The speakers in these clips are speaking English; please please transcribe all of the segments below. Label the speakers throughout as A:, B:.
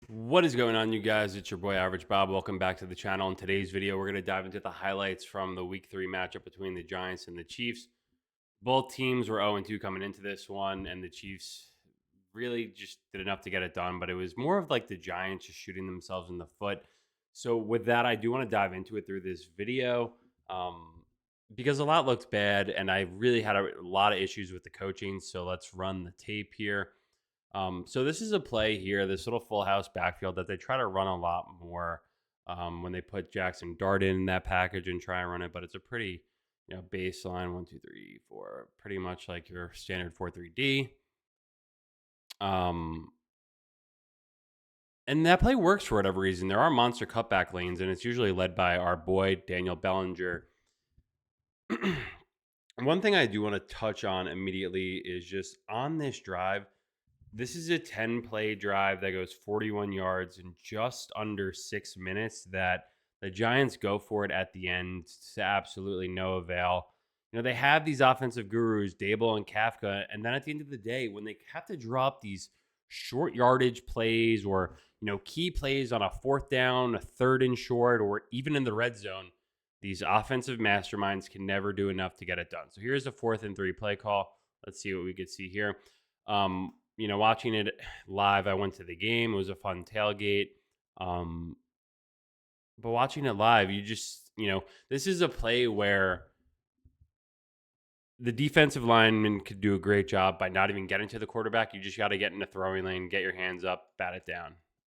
A: What is going on, you guys? It's your boy Average Bob. Welcome back to the channel. In today's video, we're going to dive into the highlights from the Week 3 matchup between the Giants and the Chiefs. Both teams were 0-2 coming into this one, and the Chiefs really just did enough to get it done, but it was more of like the Giants just shooting themselves in the foot. So with that, I do want to dive into it through this video because a lot looked bad, and I really had a lot of issues with the coaching. So let's run the tape here. So this is a play here, this little full house backfield that they try to run a lot more when they put Jaxson Dart in that package and try and run it. But it's a pretty, baseline 1, 2, 3, 4, pretty much like your standard 4-3-D. And that play works for whatever reason. There are monster cutback lanes, and it's usually led by our boy Daniel Bellinger. One thing I do want to touch on immediately is just on this drive. This is a 10-play drive that goes 41 yards in just under 6 minutes that the Giants go for it at the end to absolutely no avail. They have these offensive gurus, Daboll and Kafka, and then at the end of the day, when they have to drop these short yardage plays or, key plays on a fourth down, a third and short, or even in the red zone, these offensive masterminds can never do enough to get it done. So here's a 4th and 3 play call. Let's see what we could see here. Watching it live, I went to the game. It was a fun tailgate. But watching it live, you just, this is a play where the defensive lineman could do a great job by not even getting to the quarterback. You just got to get in the throwing lane, get your hands up, bat it down.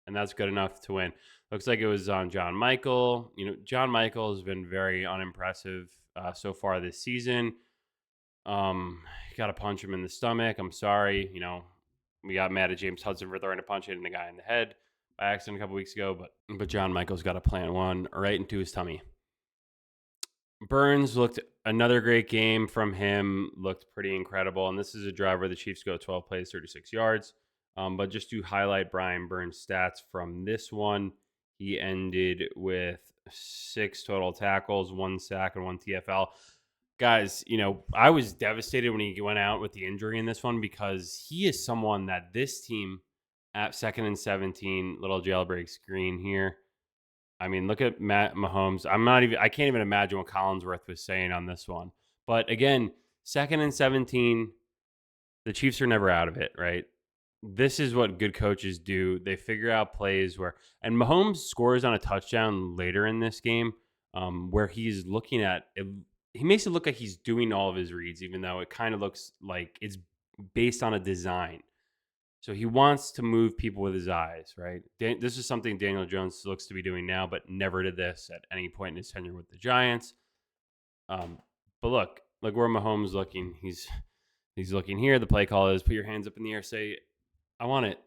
A: And that's good got to win. Looks like it was on John Michael. John Michael has been very unimpressive so far this season. Got to punch him in the stomach. I'm sorry. We got mad at James Hudson for throwing a punch hitting the guy in the head by accident a couple weeks ago, but John Michael's got a plant one right into his tummy. Burns looked another great game from him, looked pretty incredible. And this is a drive where the Chiefs go 12 plays, 36 yards. But just to highlight Brian Burns' stats from this one, he ended with 6 total tackles, 1 sack, and 1 TFL. Guys, I was devastated when he went out with the injury in this one because he is someone that this team at 2nd and 17, little jailbreak screen here. I mean, look at Mahomes. I can't even imagine what Collinsworth was saying on this one. But again, 2nd and 17, the Chiefs are never out of it, right? This is what good coaches do. They figure out plays and Mahomes scores on a touchdown later in this game where he's looking at it. He makes it look like he's doing all of his reads, even though it kind of looks like it's based on a design. So he wants to move people with his eyes, right? This is something Daniel Jones looks to be doing now, but never did this at any point in his tenure with the Giants. But look where Mahomes looking. He's looking here. The play call is put your hands up in the air, say, I want it.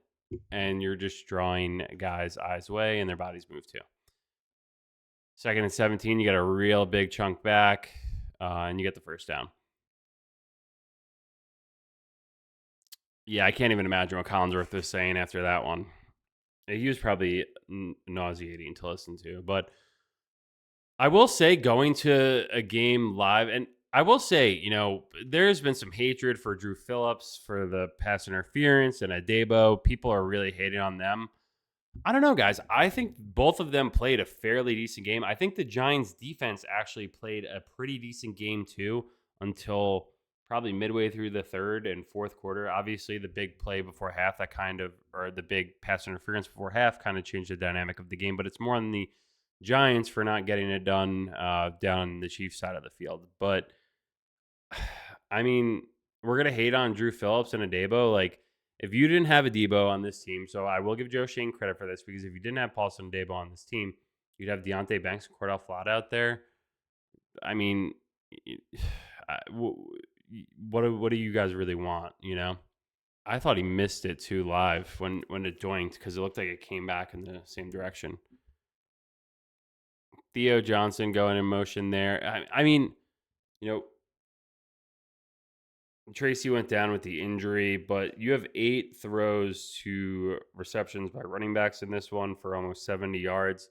A: And you're just drawing guys' eyes away and their bodies move too. 2nd and 17, you got a real big chunk back. And you get the first down. Yeah, I can't even imagine what Collinsworth was saying after that one. He was probably nauseating to listen to. But I will say, going to a game live, and I will say, there's been some hatred for Drew Phillips for the pass interference and Daboll. People are really hating on them. I don't know, guys. I think both of them played a fairly decent game. I think the Giants defense actually played a pretty decent game too until probably midway through the 3rd and 4th quarter. Obviously, the big play before half or the big pass interference before half kind of changed the dynamic of the game, but it's more on the Giants for not getting it done down the Chiefs side of the field. But I mean, we're going to hate on Drew Phillips and Daboll. Like, if you didn't have a Debo on this team, so I will give Joe Shane credit for this, because if you didn't have Paulson Debo on this team, you'd have Deontay Banks and Cordell Flott out there. I mean, what do you guys really want, I thought he missed it too live when it doinked because it looked like it came back in the same direction. Theo Johnson going in motion there. I mean, Tracy went down with the injury, but you have 8 throws to receptions by running backs in this one for almost 70 yards.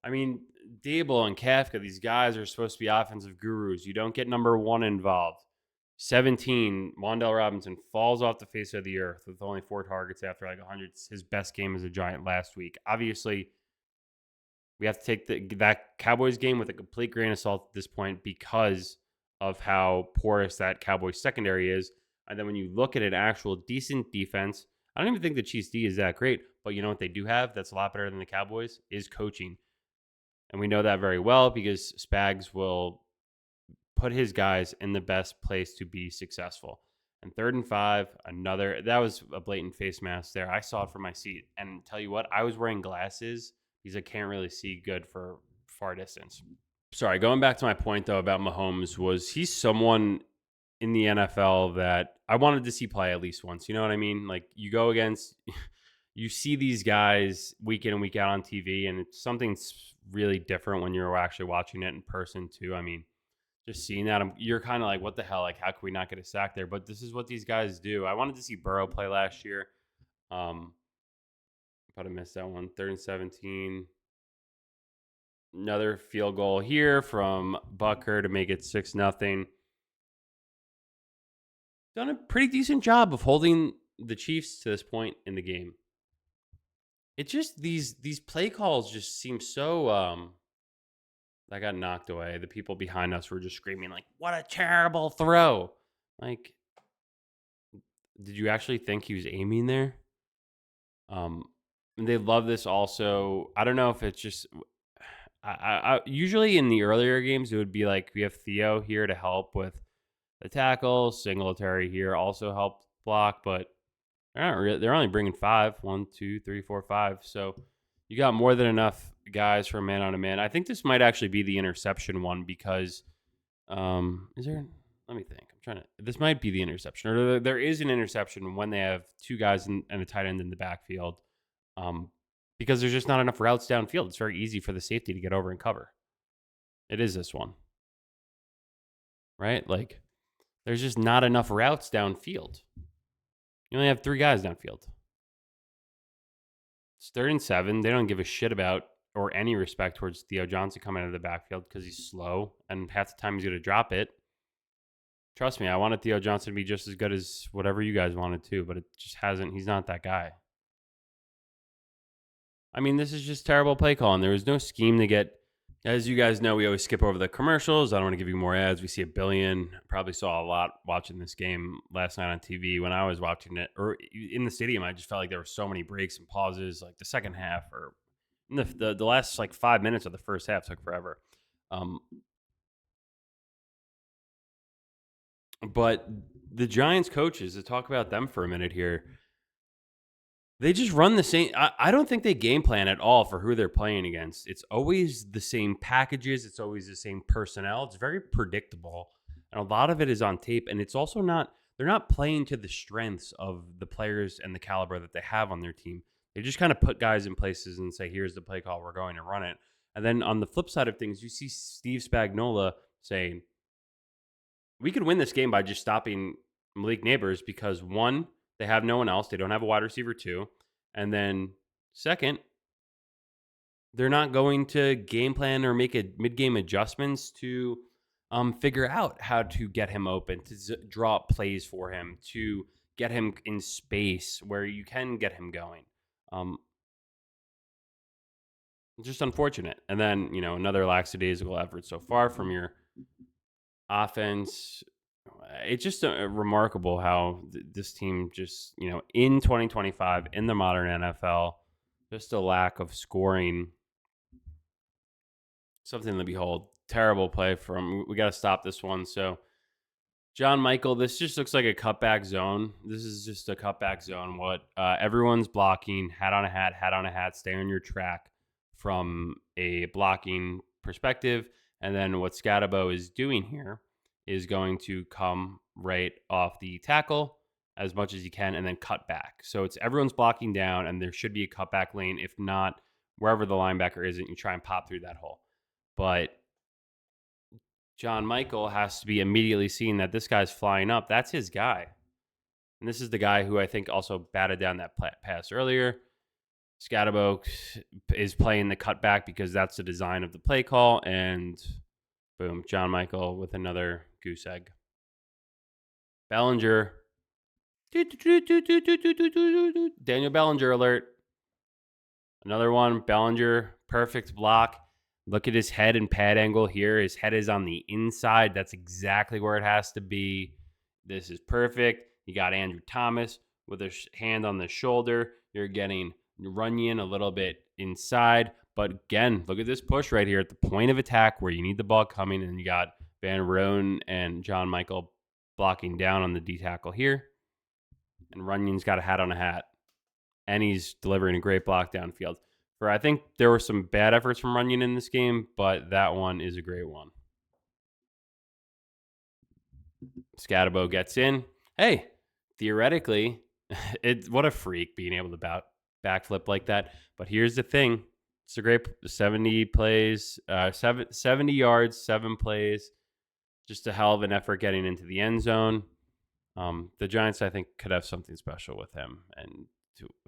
A: I mean, Daboll and Kafka, these guys are supposed to be offensive gurus. You don't get number 1 involved. 17, Wan'Dale Robinson falls off the face of the earth with only 4 targets after like 100. His best game as a Giant last week. Obviously, we have to take that Cowboys game with a complete grain of salt at this point because of how porous that Cowboys secondary is. And then when you look at an actual decent defense, I don't even think the Chiefs D is that great. But you know what they do have that's a lot better than the Cowboys is coaching. And we know that very well because Spags will put his guys in the best place to be successful. And 3rd and 5, that was a blatant face mask there. I saw it from my seat. And tell you what, I was wearing glasses because I can't really see good for far distance. Sorry, going back to my point though about Mahomes, was he's someone in the NFL that I wanted to see play at least once. You know what I mean? Like you go against, you see these guys week in and week out on TV, and it's something's really different when you're actually watching it in person too. I mean, just seeing that, you're kind of like, what the hell? Like, how can we not get a sack there? But this is what these guys do. I wanted to see Burrow play last year. But I missed that one. 3rd and 17. Another field goal here from Bucker to make it 6-0. Done a pretty decent job of holding the Chiefs to this point in the game. It just these play calls just seem so that got knocked away. The people behind us were just screaming like, "What a terrible throw!" Like, did you actually think he was aiming there? And they love this also. I don't know if it's just. I usually in the earlier games it would be like we have Theo here to help with the tackle. Singletary here also helped block, but they're only bringing 5. 1, 2, 3, 4, 5. So you got more than enough guys for a man on a man. I think this might actually be the interception one because is there? Let me think. This might be the interception, or there is an interception when they have 2 guys and a tight end in the backfield, because there's just not enough routes downfield. It's very easy for the safety to get over and cover. It is this one, right? Like there's just not enough routes downfield. You only have 3 guys downfield. It's 3rd and 7. They don't give a shit about or any respect towards Theo Johnson coming out of the backfield because he's slow, and half the time he's going to drop it. Trust me, I wanted Theo Johnson to be just as good as whatever you guys wanted to, but it just hasn't. He's not that guy. I mean, this is just terrible play calling. There was no scheme to get. As you guys know, we always skip over the commercials. I don't want to give you more ads. We see a billion. Probably saw a lot watching this game last night on TV when I was watching it. Or in the stadium, I just felt like there were so many breaks and pauses. Like the second half or the last like 5 minutes of the first half took forever. But the Giants coaches, to talk about them for a minute here, they just run the same. I don't think they game plan at all for who they're playing against. It's always the same packages. It's always the same personnel. It's very predictable. And a lot of it is on tape. And it's also they're not playing to the strengths of the players and the caliber that they have on their team. They just kind of put guys in places and say, here's the play call. We're going to run it. And then on the flip side of things, you see Steve Spagnuolo saying, we could win this game by just stopping Malik Neighbors because 1, they have no one else. They don't have a wide receiver 2. And then 2nd, they're not going to game plan or make a mid-game adjustments to figure out how to get him open, to draw up plays for him, to get him in space where you can get him going. Just unfortunate. And then, another lackadaisical effort so far from your offense. It's just remarkable how this team just, in 2025, in the modern NFL, just a lack of scoring. Something to behold. Terrible play we got to stop this one. So, John Michael, this just looks like a cutback zone. This is just a cutback zone. What everyone's blocking, hat on a hat, stay on your track from a blocking perspective. And then what Scatabo is doing here is going to come right off the tackle as much as you can and then cut back. So it's everyone's blocking down and there should be a cutback lane. If not, wherever the linebacker isn't, you try and pop through that hole. But John Michael has to be immediately seeing that this guy's flying up. That's his guy. And this is the guy who I think also batted down that pass earlier. Scatabo is playing the cutback because that's the design of the play call. And boom, John Michael with another goose egg. Bellinger. Daniel Bellinger alert. Another one. Bellinger. Perfect block. Look at his head and pad angle here. His head is on the inside. That's exactly where it has to be. This is perfect. You got Andrew Thomas with his hand on the shoulder. You're getting Runyon a little bit inside. But again, look at this push right here at the point of attack where you need the ball coming. And you got Van Roon and John Michael blocking down on the D tackle here. And Runyon's got a hat on a hat. And he's delivering a great block downfield. I think there were some bad efforts from Runyon in this game, but that one is a great one. Scatabo gets in. Hey, theoretically, what a freak being able to backflip like that. But here's the thing. It's a great 70 plays, 70 yards, 7 plays. Just a hell of an effort getting into the end zone. The Giants, I think, could have something special with him. And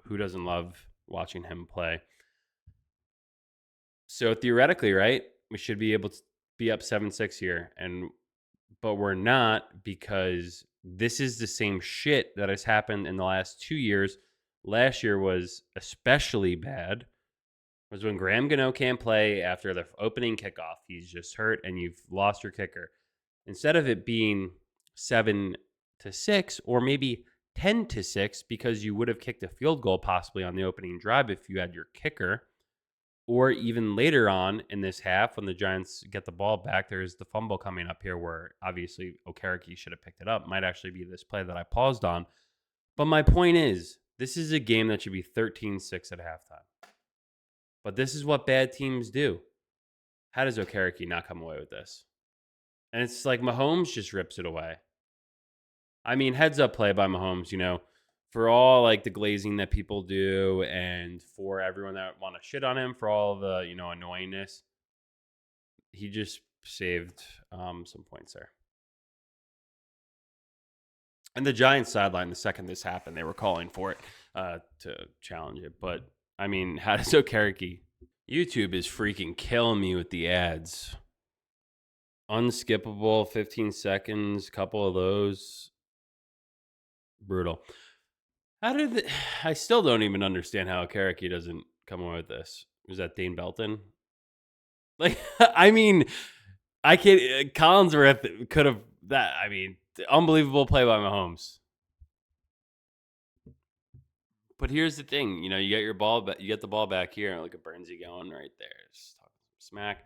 A: who doesn't love watching him play? So theoretically, right, we should be able to be up 7-6 here, but we're not, because this is the same shit that has happened in the last 2 years. Last year was especially bad. Was when Graham Gano can't play after the opening kickoff. He's just hurt, and you've lost your kicker. Instead of it being 7-6 or maybe 10-6, because you would have kicked a field goal possibly on the opening drive if you had your kicker. Or even later on in this half, when the Giants get the ball back, there's the fumble coming up here where obviously Okereke should have picked it up. Might actually be this play that I paused on. But my point is, this is a game that should be 13-6 at halftime. But this is what bad teams do. How does Okereke not come away with this? And it's like Mahomes just rips it away. I mean, heads up play by Mahomes, for all like the glazing that people do, and for everyone that want to shit on him for all the annoyingness, he just saved some points there. And the Giants sideline, the second this happened, they were calling for it to challenge it. But I mean, how does Okereke? YouTube is freaking killing me with the ads. Unskippable 15 seconds, couple of those. Brutal. I still don't even understand how Okereke doesn't come away with this. Was that Dane Belton? Like, I mean, I can't. Collinsworth could have that. I mean, unbelievable play by Mahomes. But here's the thing, you get your ball back. You get the ball back here. Look at Bernsey going right there. Just talking some smack.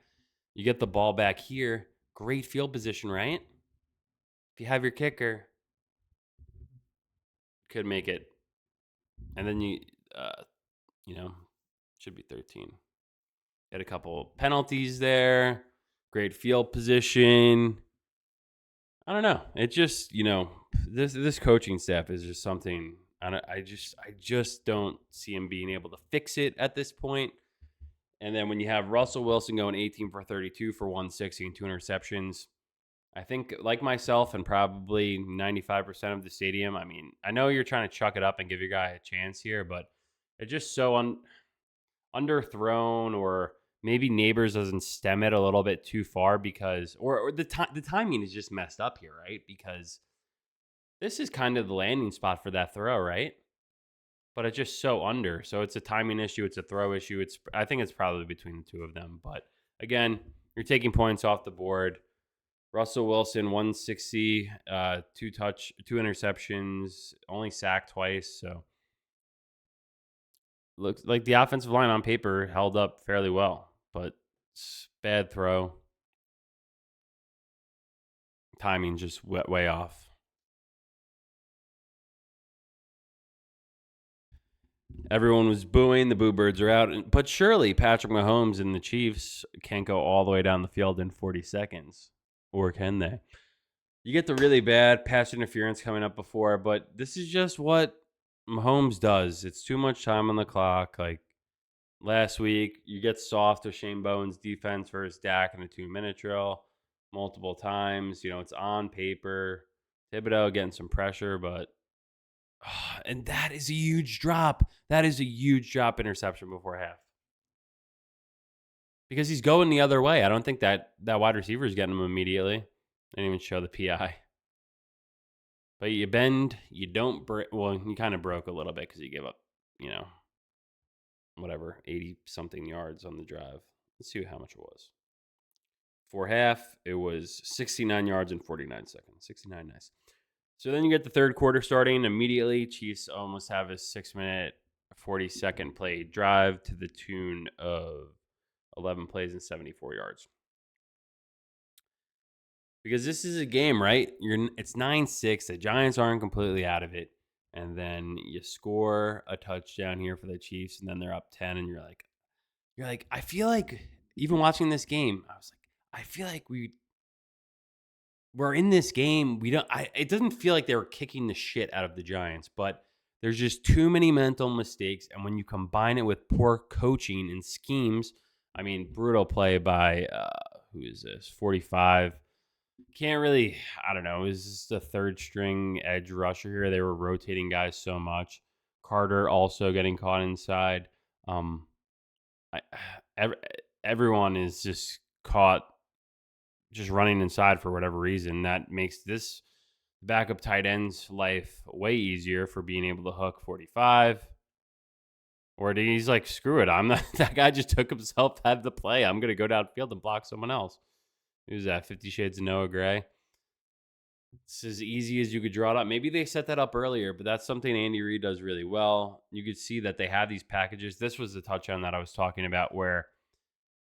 A: You get the ball back here. Great field position, right? If you have your kicker, could make it. And then should be 13. Had a couple penalties there. Great field position. I don't know. It just, this coaching staff is just something. I just don't see him being able to fix it at this point. And then when you have Russell Wilson going 18 for 32 for 160 and 2 interceptions, I think, like myself and probably 95% of the stadium, I mean, I know you're trying to chuck it up and give your guy a chance here, but it's just so underthrown, or maybe Neighbors doesn't stem it a little bit too far because, or the timing is just messed up here, right? Because this is kind of the landing spot for that throw, right? But it's just so under. So it's a timing issue. It's a throw issue. I think it's probably between the two of them. But again, you're taking points off the board. Russell Wilson, 160, 2 interceptions, only sacked twice. So looks like the offensive line on paper held up fairly well, but bad throw. Timing just way off. Everyone was booing. The boo birds are out. But surely Patrick Mahomes and the Chiefs can't go all the way down the field in 40 seconds. Or can they? You get the really bad pass interference coming up before, but this is just what Mahomes does. It's too much time on the clock. Like last week, you get soft with Shane Bowen's defense versus Dak in a 2-minute drill multiple times. It's on paper. Thibodeau getting some pressure, but and that is a huge drop. That is a huge drop interception before half. Because he's going the other way. I don't think that wide receiver is getting him immediately. Didn't even show the PI. But you bend, you don't break. Well, you kind of broke a little bit because you gave up, whatever, 80 something yards on the drive. Let's see how much it was. For half, it was 69 yards and 49 seconds. 69, nice. So then you get the third quarter starting immediately. Chiefs almost have a 6-minute, 40-second play drive to the tune of 11 plays and 74 yards. Because this is a game, right? It's 9-6. The Giants aren't completely out of it. And then you score a touchdown here for the Chiefs, and then they're up 10, and you're like, I feel like, even watching this game, I was like, I feel like we're in this game. It doesn't feel like they were kicking the shit out of the Giants, but there's just too many mental mistakes. And when you combine it with poor coaching and schemes, I mean, brutal play by, who is this? 45. Can't really, I don't know. It was just a third string edge rusher here. They were rotating guys so much. Carter also getting caught inside. I, everyone is just caught just running inside for whatever reason. That makes this backup tight end's life way easier for being able to hook 45. Or he's like, screw it. I'm not, that guy just took himself out of the play. I'm going to go downfield and block someone else. Who's that? 50 Shades of Noah Gray. It's as easy as you could draw it up. Maybe they set that up earlier, but that's something Andy Reid does really well. You could see that they have these packages. This was the touchdown that I was talking about, where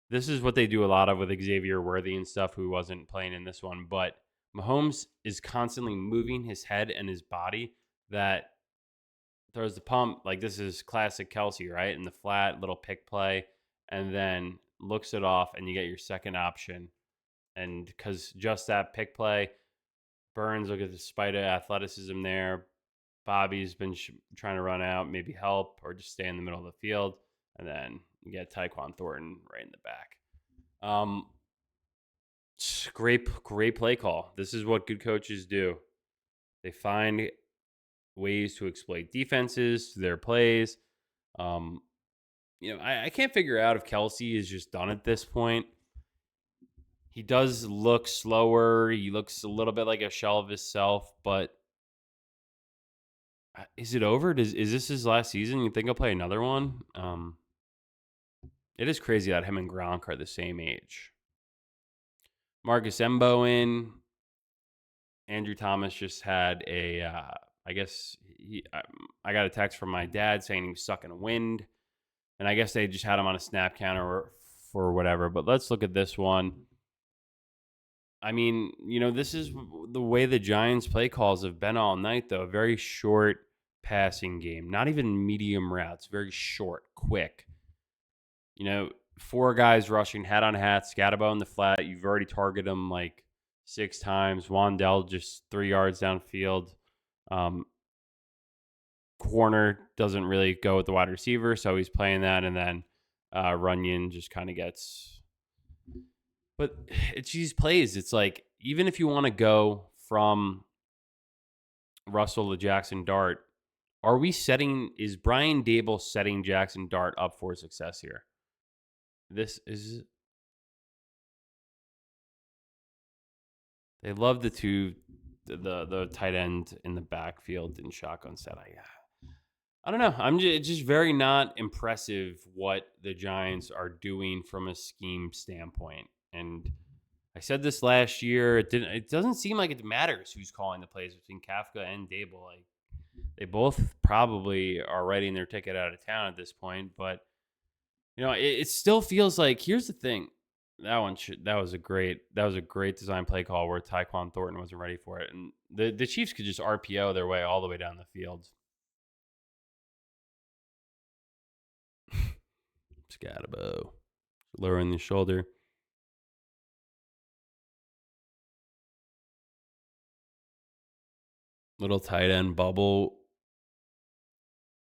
A: this is what they do a lot of with Xavier Worthy and stuff, who wasn't playing in this one. But Mahomes is constantly moving his head and his body that throws the pump. Like, this is classic Kelsey, right? In the flat, little pick play, and then looks it off, and you get your second option. And because just that pick play, Burns, look at the spite of athleticism there. Bobby's been trying to run out, maybe help, or just stay in the middle of the field. And then you get Tyquan Thornton right in the back. Great play call. This is what good coaches do. They find ways to exploit defenses, their plays. I can't figure out if Kelsey is just done at this point. He does look slower. He looks a little bit like a shell of himself, but is it over? Is this his last season? You think he'll play another one? It is crazy that him and Gronk are the same age. Marcus Embo in. Andrew Thomas just had I got a text from my dad saying he was sucking a wind. And I guess they just had him on a snap counter for whatever. But let's look at this one. I mean, this is the way the Giants' play calls have been all night, though. A very short passing game. Not even medium routes. Very short, quick. 4 guys rushing hat on hat. Scatterbo in the flat. You've already targeted him like 6 times. Wandell just 3 yards downfield. Corner doesn't really go with the wide receiver, so he's playing that. And then Runyon just kind of gets... But it's these plays. It's like, even if you want to go from Russell to Jaxson Dart, is Brian Daboll setting Jaxson Dart up for success here? This is... They love the tight end in the backfield in shotgun set. I don't know. It's just very not impressive what the Giants are doing from a scheme standpoint. And I said this last year. It doesn't seem like it matters who's calling the plays between Kafka and Daboll. Like, they both probably are writing their ticket out of town at this point. But it still feels like, here's the thing. That was a great design play call where Tyquan Thornton wasn't ready for it, and the Chiefs could just RPO their way all the way down the field. Scatterbo lowering the shoulder. Little tight end bubble,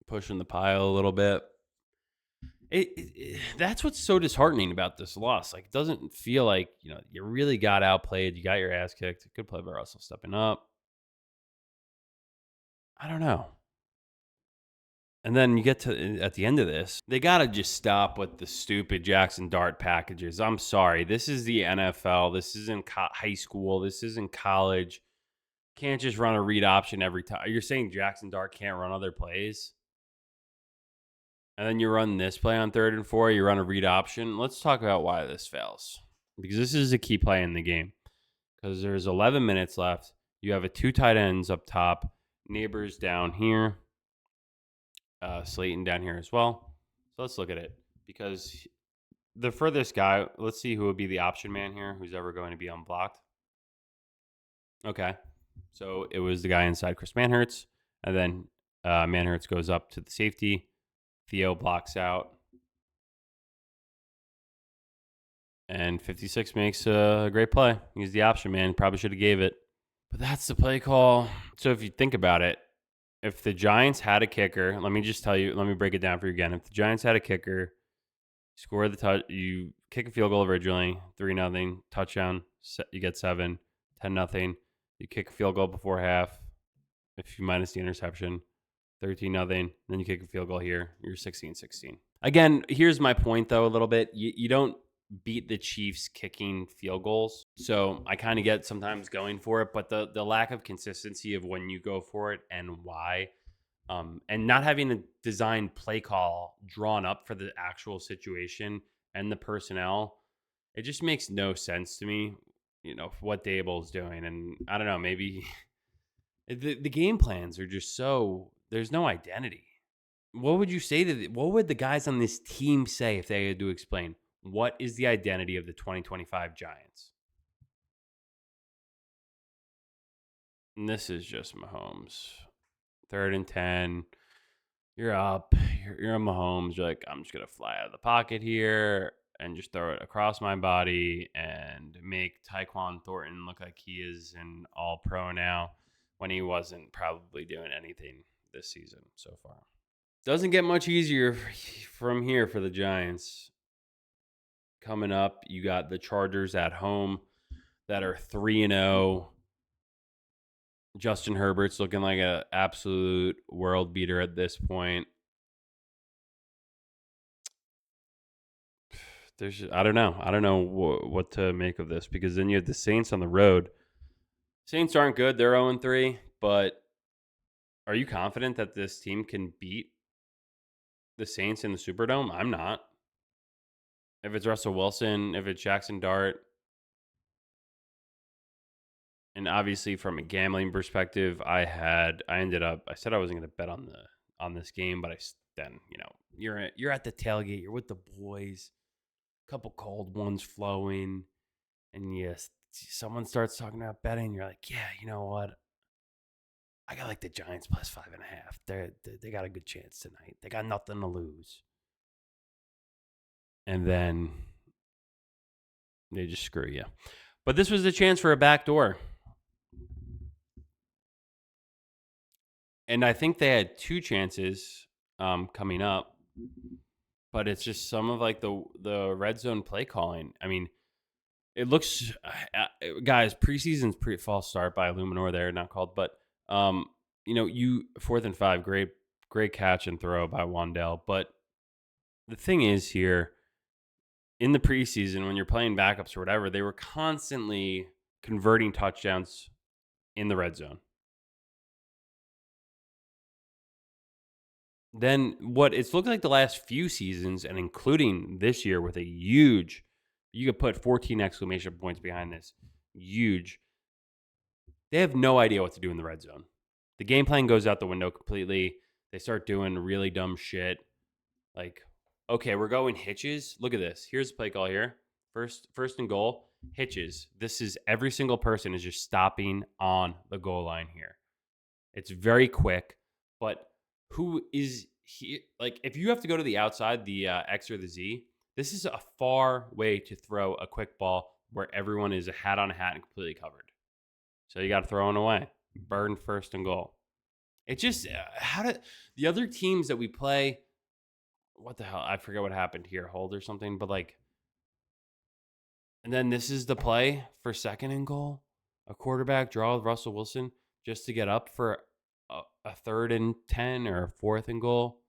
A: pushing the pile a little bit. That's what's so disheartening about this loss. Like, it doesn't feel like, you really got outplayed. You got your ass kicked. Good play by Russell stepping up. I don't know. And then you get to, at the end of this, they got to just stop with the stupid Jaxson Dart packages. I'm sorry. This is the NFL. This isn't high school. This isn't college. Can't just run a read option every time. You're saying Jaxson Dart can't run other plays? And then you run this play on 3rd and 4, you run a read option. Let's talk about why this fails. Because this is a key play in the game. Because there's 11 minutes left. You have a 2 tight ends up top, Neighbors down here, Slayton down here as well. So let's look at it. Because the furthest guy, let's see who would be the option man here, who's ever going to be unblocked. Okay. So it was the guy inside Chris Manhertz. And then Manhertz goes up to the safety. Theo blocks out. And 56 makes a great play. He's the option man. Probably should have gave it. But that's the play call. So if you think about it, if the Giants had a kicker, let me just tell you, let me break it down for you again. If the Giants had a kicker, score the touch, you kick a field goal originally, 3-0, touchdown, you get 7, 10-0. You kick a field goal before half, if you minus the interception, 13-0. Then you kick a field goal here, you're 16-16. Again, here's my point though a little bit. You don't beat the Chiefs kicking field goals. So I kind of get sometimes going for it, but the lack of consistency of when you go for it and why, and not having a designed play call drawn up for the actual situation and the personnel, it just makes no sense to me, what Daboll's doing. And I don't know, maybe the game plans are just there's no identity. What would you say what would the guys on this team say if they had to explain what is the identity of the 2025 Giants? And this is just Mahomes. 3rd and 10. You're up. You're Mahomes. You're like, I'm just going to fly out of the pocket here and just throw it across my body and make Tyquan Thornton look like he is an all-pro now when he wasn't probably doing anything this season so far. Doesn't get much easier from here for the Giants. Coming up, you got the Chargers at home that are 3-0. Justin Herbert's looking like an absolute world beater at this point. I don't know. I don't know what to make of this, because then you have the Saints on the road. Saints aren't good. They're 0-3, but are you confident that this team can beat the Saints in the Superdome? I'm not. If it's Russell Wilson, if it's Jaxson Dart, and obviously from a gambling perspective, I said I wasn't going to bet on this game, but then you're at the tailgate, you're with the boys, a couple cold ones flowing, and yes, someone starts talking about betting, you're like, yeah, you know what? I got like the Giants plus 5.5. They got a good chance tonight. They got nothing to lose. And then they just screw you. But this was the chance for a backdoor. And I think they had 2 chances coming up. But it's just some of like the red zone play calling. I mean, it looks, guys, preseason's false start by Luminor there, not called, but 4th and 5, great catch and throw by Wandell. But the thing is here, in the preseason, when you're playing backups or whatever, they were constantly converting touchdowns in the red zone. Then what it's looked like the last few seasons, and including this year with a huge, you could put 14 exclamation points behind this, huge. They have no idea what to do in the red zone. The game plan goes out the window completely. They start doing really dumb shit. Like, okay, we're going hitches. Look at this. Here's the play call here. First and goal, hitches. This is every single person is just stopping on the goal line here. It's very quick, but who is he? Like, if you have to go to the outside, the X or the Z, this is a far way to throw a quick ball where everyone is a hat on a hat and completely covered. So you got to throw it away. Burn 1st and goal. It just, the other teams that we play, what the hell? I forget what happened here, hold or something, but like, and then this is the play for 2nd and goal. A quarterback draw with Russell Wilson just to get up for a 3rd and 10 or a 4th and goal.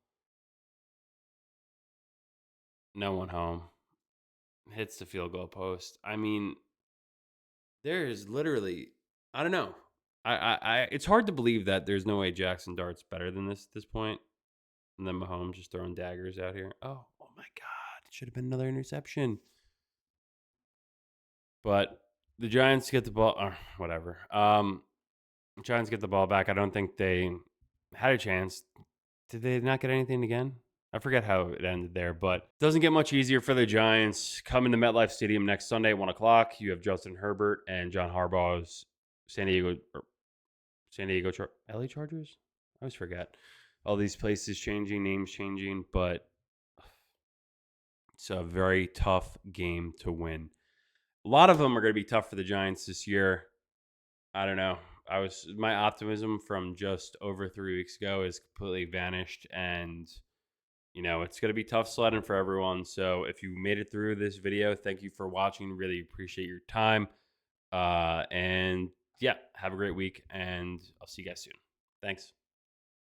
A: No one home. Hits the field goal post. I mean, there is literally, I don't know. It's hard to believe that there's no way Jaxson Dart's better than this at this point. And then Mahomes just throwing daggers out here. Oh my God. It should have been another interception. But the Giants get the ball, whatever. Giants get the ball back. I don't think they had a chance. Did they not get anything again? I forget how it ended there, but it doesn't get much easier for the Giants. Come into MetLife Stadium next Sunday at 1 o'clock. You have Justin Herbert and John Harbaugh's San Diego, LA Chargers? I always forget. All these places changing, names changing, but it's a very tough game to win. A lot of them are going to be tough for the Giants this year. I don't know. My optimism from just over 3 weeks ago is completely vanished, and it's going to be tough sledding for everyone. So if you made it through this video, thank you for watching. Really appreciate your time. And yeah, have a great week, and I'll see you guys soon. Thanks.